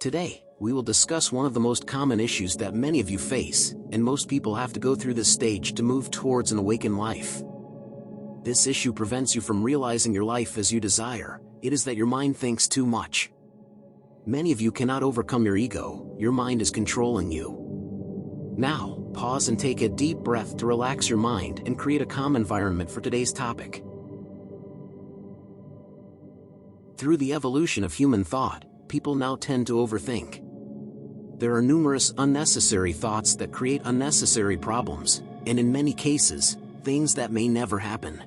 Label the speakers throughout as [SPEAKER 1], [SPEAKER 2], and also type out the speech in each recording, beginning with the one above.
[SPEAKER 1] Today, we will discuss one of the most common issues that many of you face, and most people have to go through this stage to move towards an awakened life. This issue prevents you from realizing your life as you desire. It is that your mind thinks too much. Many of you cannot overcome your ego. Your mind is controlling you. Now, pause and take a deep breath to relax your mind and create a calm environment for today's topic. Through the evolution of human thought, people now tend to overthink. There are numerous unnecessary thoughts that create unnecessary problems, and in many cases, things that may never happen.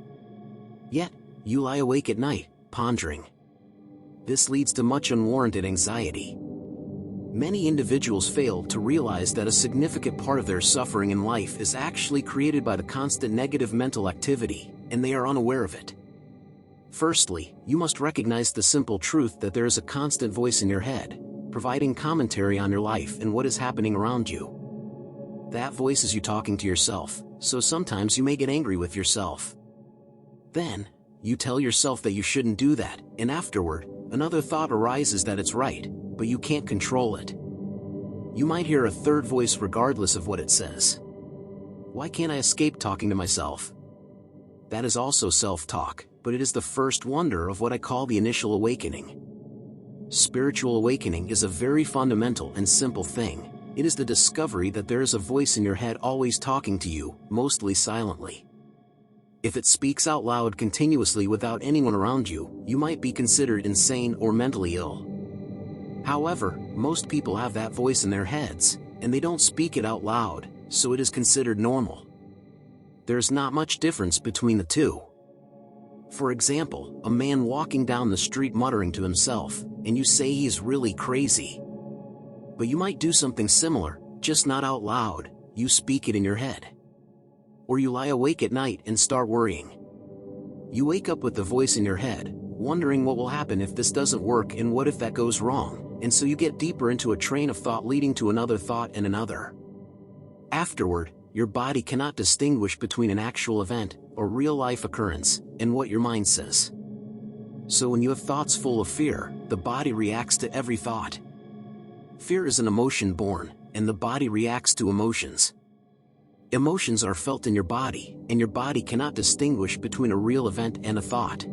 [SPEAKER 1] Yet, you lie awake at night, pondering. This leads to much unwarranted anxiety. Many individuals fail to realize that a significant part of their suffering in life is actually created by the constant negative mental activity, and they are unaware of it. Firstly, you must recognize the simple truth that there is a constant voice in your head, providing commentary on your life and what is happening around you. That voice is you talking to yourself, so sometimes you may get angry with yourself. Then, you tell yourself that you shouldn't do that, and afterward, another thought arises that it's right, but you can't control it. You might hear a third voice regardless of what it says. Why can't I escape talking to myself? That is also self-talk, but it is the first wonder of what I call the initial awakening. Spiritual awakening is a very fundamental and simple thing. It is the discovery that there is a voice in your head always talking to you, mostly silently. If it speaks out loud continuously without anyone around you, you might be considered insane or mentally ill. However, most people have that voice in their heads, and they don't speak it out loud, so it is considered normal. There's not much difference between the two. For example, a man walking down the street muttering to himself, and you say he's really crazy. But you might do something similar, just not out loud, you speak it in your head. Or you lie awake at night and start worrying. You wake up with the voice in your head, wondering what will happen if this doesn't work and what if that goes wrong, and so you get deeper into a train of thought leading to another thought and another. Afterward, your body cannot distinguish between an actual event, or real-life occurrence, and what your mind says. So when you have thoughts full of fear, the body reacts to every thought. Fear is an emotion born, and the body reacts to emotions. Emotions are felt in your body, and your body cannot distinguish between a real event and a thought.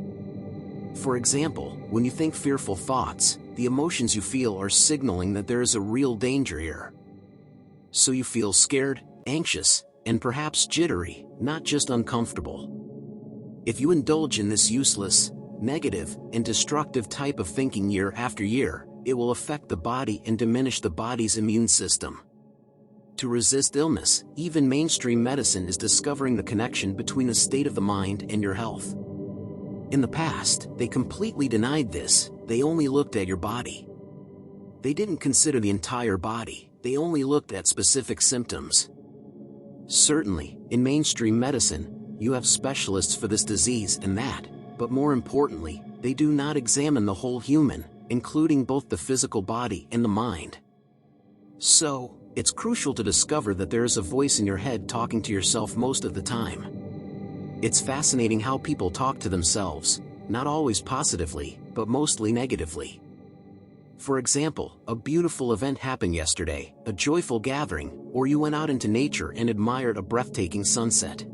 [SPEAKER 1] For example, when you think fearful thoughts, the emotions you feel are signaling that there is a real danger here. So you feel scared, anxious, and perhaps jittery, not just uncomfortable. If you indulge in this useless, negative, and destructive type of thinking year after year, it will affect the body and diminish the body's immune system. To resist illness, even mainstream medicine is discovering the connection between the state of the mind and your health. In the past, they completely denied this. They only looked at your body. They didn't consider the entire body, they only looked at specific symptoms. Certainly, in mainstream medicine, you have specialists for this disease and that, but more importantly, they do not examine the whole human, including both the physical body and the mind. So, it's crucial to discover that there is a voice in your head talking to yourself most of the time. It's fascinating how people talk to themselves, not always positively, but mostly negatively. For example, a beautiful event happened yesterday, a joyful gathering, or you went out into nature and admired a breathtaking sunset.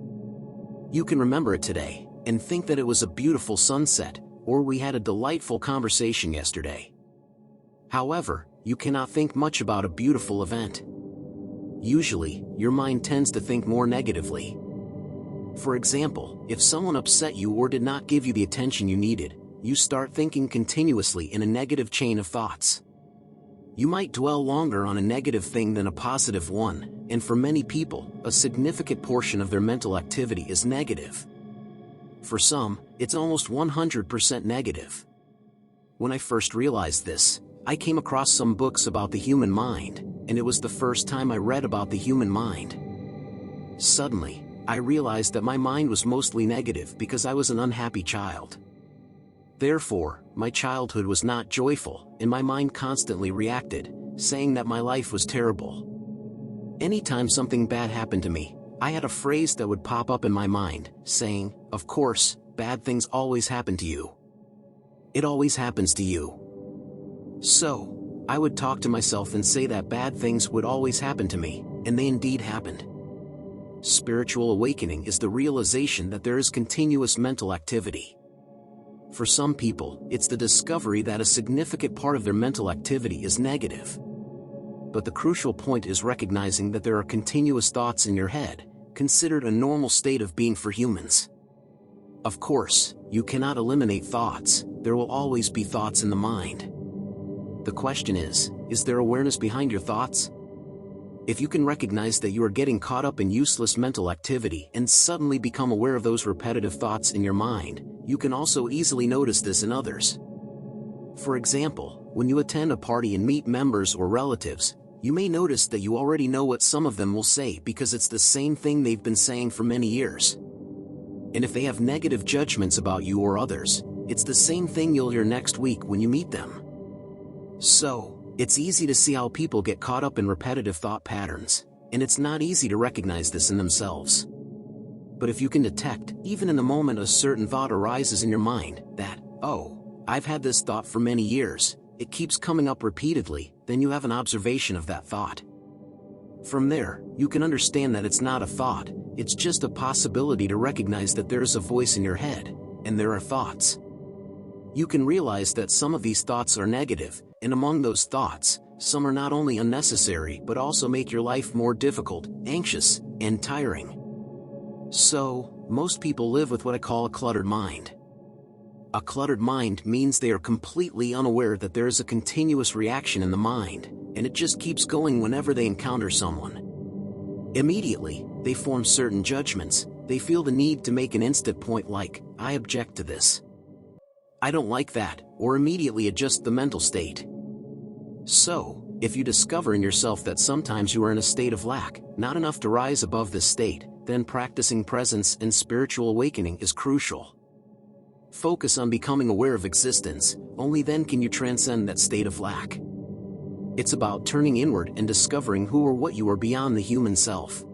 [SPEAKER 1] You can remember it today, and think that it was a beautiful sunset, or we had a delightful conversation yesterday. However, you cannot think much about a beautiful event. Usually, your mind tends to think more negatively. For example, if someone upset you or did not give you the attention you needed, you start thinking continuously in a negative chain of thoughts. You might dwell longer on a negative thing than a positive one, and for many people, a significant portion of their mental activity is negative. For some, it's almost 100% negative. When I first realized this, I came across some books about the human mind, and it was the first time I read about the human mind. Suddenly, I realized that my mind was mostly negative because I was an unhappy child. Therefore, my childhood was not joyful, and my mind constantly reacted, saying that my life was terrible. Anytime something bad happened to me, I had a phrase that would pop up in my mind, saying, "Of course, bad things always happen to you. It always happens to you." So, I would talk to myself and say that bad things would always happen to me, and they indeed happened. Spiritual awakening is the realization that there is continuous mental activity. For some people, it's the discovery that a significant part of their mental activity is negative. But the crucial point is recognizing that there are continuous thoughts in your head, considered a normal state of being for humans. Of course, you cannot eliminate thoughts, there will always be thoughts in the mind. The question is there awareness behind your thoughts? If you can recognize that you are getting caught up in useless mental activity and suddenly become aware of those repetitive thoughts in your mind, you can also easily notice this in others. For example, when you attend a party and meet members or relatives, you may notice that you already know what some of them will say because it's the same thing they've been saying for many years. And if they have negative judgments about you or others, it's the same thing you'll hear next week when you meet them. So, it's easy to see how people get caught up in repetitive thought patterns, and it's not easy to recognize this in themselves. But if you can detect, even in the moment a certain thought arises in your mind, that, oh, I've had this thought for many years, it keeps coming up repeatedly, then you have an observation of that thought. From there, you can understand that it's not a thought, it's just a possibility to recognize that there is a voice in your head, and there are thoughts. You can realize that some of these thoughts are negative, and among those thoughts, some are not only unnecessary but also make your life more difficult, anxious, and tiring. So, most people live with what I call a cluttered mind. A cluttered mind means they are completely unaware that there is a continuous reaction in the mind, and it just keeps going whenever they encounter someone. Immediately, they form certain judgments, they feel the need to make an instant point like, I object to this. I don't like that, or immediately adjust the mental state. So, if you discover in yourself that sometimes you are in a state of lack, not enough to rise above this state, then practicing presence and spiritual awakening is crucial. Focus on becoming aware of existence, only then can you transcend that state of lack. It's about turning inward and discovering who or what you are beyond the human self.